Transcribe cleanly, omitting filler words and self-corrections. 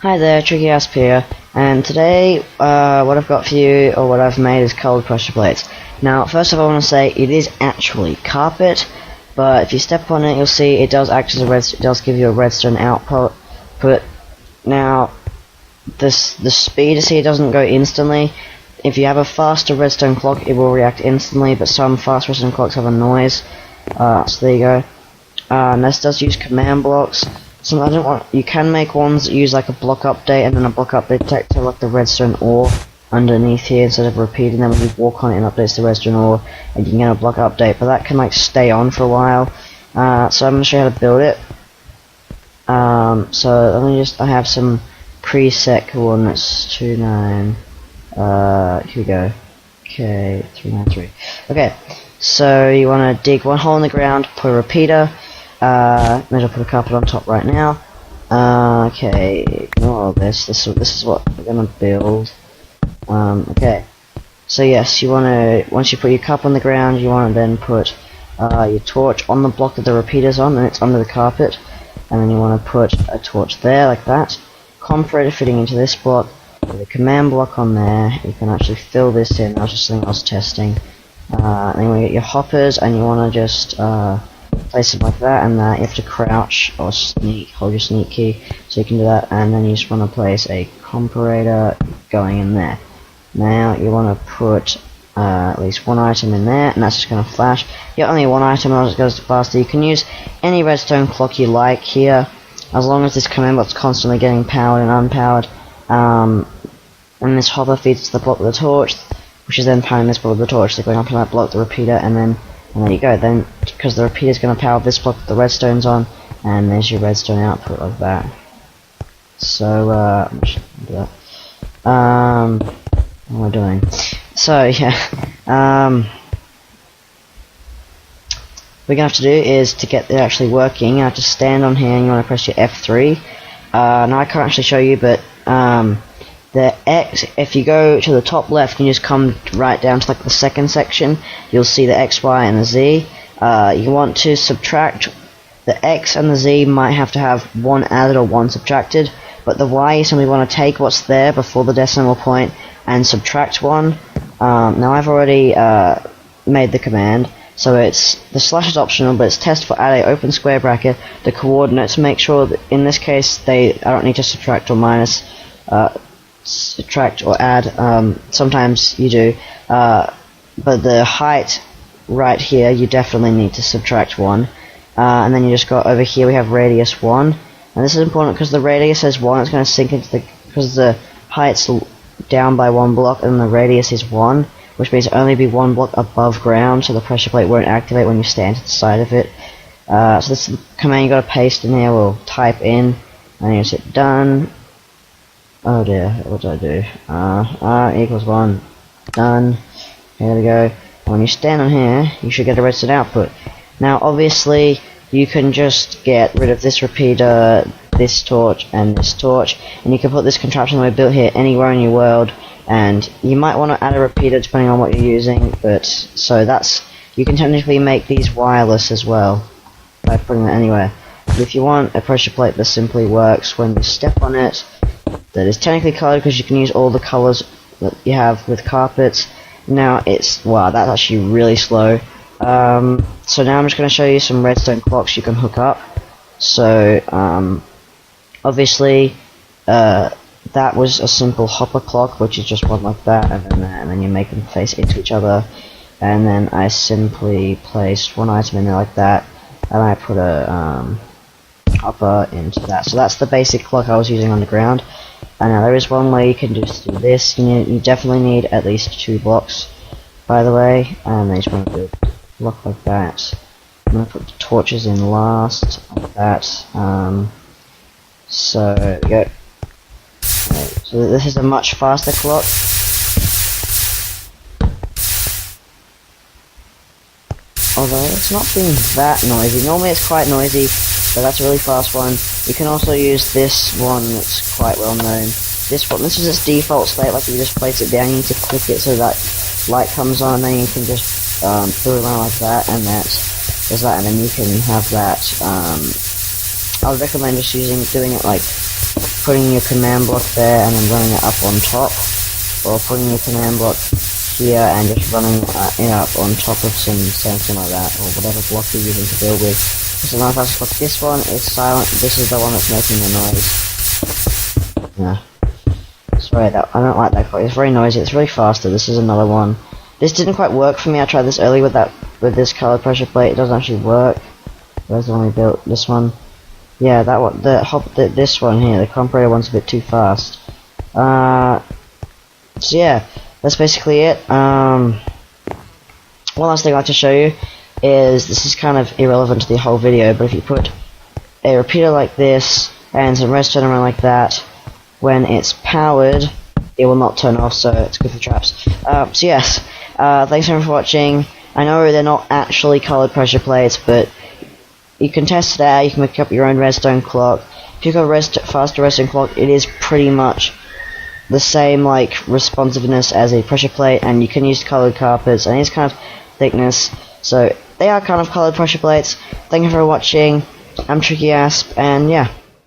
Hi there, Trickyasp here, and today what I've got for you, or what I've made, is cold pressure plates. Now, first of all, I want to say it is actually carpet, but if you step on it, you'll see it does act as it does give you a redstone output. Now, the speed here doesn't go instantly. If you have a faster redstone clock, it will react instantly, but some fast redstone clocks have a noise. So there you go. This does use command blocks. So you can make ones that use like a block update and then a block update detector like the redstone ore underneath here instead of repeating them when you walk on it and updates the redstone ore, and you can get a block update, but that can like stay on for a while. So I'm going to show you how to build it. So I have some preset coordinates, 29, here we go, okay, 393. Okay, so you want to dig one hole in the ground, put a repeater. Maybe I'll put a carpet on top right now. Okay, ignore all this. This is what we're gonna build. Okay. So yes, you wanna, once you put your cup on the ground, you wanna then put your torch on the block that the repeater's on, and it's under the carpet. And then you wanna put a torch there, like that. Comparator fitting into this block, with a command block on there. You can actually fill this in. That was just something I was testing. And then you wanna get your hoppers, and you wanna just place it like that, and you have to crouch or sneak, hold your sneak key so you can do that, and then you just want to place a comparator going in there. Now you want to put at least one item in there, and that's just going to flash. You got only one item, and it goes faster. You can use any redstone clock you like here, as long as this command block's constantly getting powered and unpowered. And this hopper feeds to the block with the torch, which is then powering this block with the torch, so going up to that block, the repeater, and there you go. Then, because the repeater is going to power this block that the redstone's on, and there's your redstone output like that. So, I'm just gonna do that. What am I doing? So, yeah, what we're going to have to do is, to get it actually working, you have to stand on here and you want to press your F3. Now, I can't actually show you, but, the X, if you go to the top left and you just come right down to like the second section, you'll see the X, Y, and the Z. You want to subtract the X and the Z might have to have one added or one subtracted, but the Y you simply want to take what's there before the decimal point and subtract one. Now I've already made the command, so it's the slash is optional, but it's test for add a open square bracket the coordinates. Make sure that in this case I don't need to subtract or minus. Subtract or add, sometimes you do, but the height right here you definitely need to subtract 1, and then you just got over here we have radius 1, and this is important because the radius is 1, it's going to sink into because the height's down by 1 block and the radius is 1, which means it'll only be 1 block above ground, so the pressure plate won't activate when you stand to the side of it. So this is the command you got to paste in here. We'll type in, and you just hit done. Oh dear, what did I do? R equals 1. Done. There we go. When you stand on here, you should get a redstone output. Now, obviously, you can just get rid of this repeater, this torch, and this torch, and you can put this contraption that we built here anywhere in your world, and you might want to add a repeater depending on what you're using, but, so that's, you can technically make these wireless as well, by putting it anywhere. But if you want a pressure plate that simply works when you step on it, that is technically colored because you can use all the colors that you have with carpets. Now wow, that's actually really slow. So now I'm just going to show you some redstone clocks you can hook up. So obviously that was a simple hopper clock, which is just one like that, and then you make them face into each other, and then I simply placed one item in there like that, and I put a hopper into that. So that's the basic clock I was using on the ground. And now there is one way you can just do this. You definitely need at least 2 blocks, by the way, and then you just want to do a block like that. I'm going to put the torches in last, like that. So there we go. Right, so this is a much faster clock. Although it's not being that noisy. Normally it's quite noisy, but that's a really fast one. You can also use this one that's quite well known. This is its default state, like you just place it down, you need to click it so that light comes on, and then you can just fill it around like that, and there's that, and then you can have that. I would recommend just doing it like putting your command block there and then running it up on top, or putting your command block here and just running it up on top of something like that, or whatever block you're using to build with. This is another fast block. This one is silent. This is the one that's making the noise. Yeah. Sorry, I don't like that quite. It's very noisy. It's really faster. This is another one. This didn't quite work for me. I tried this earlier with this colored pressure plate. It doesn't actually work. Where's the one we built? This one. Yeah, that one. This one here. The comparator one's a bit too fast. So yeah, that's basically it. One last thing I'd like to show you is, this is kind of irrelevant to the whole video, but if you put a repeater like this and some redstone around like that, when it's powered, it will not turn off, so it's good for traps. So yes, thanks everyone for watching. I know they're not actually colored pressure plates, but you can test it out. You can make up your own redstone clock. If you've got a faster redstone clock, it is pretty much the same like responsiveness as a pressure plate, and you can use colored carpets, and it's kind of thickness, so they are kind of colored pressure plates. Thank you for watching. I'm Trickyasp, and yeah.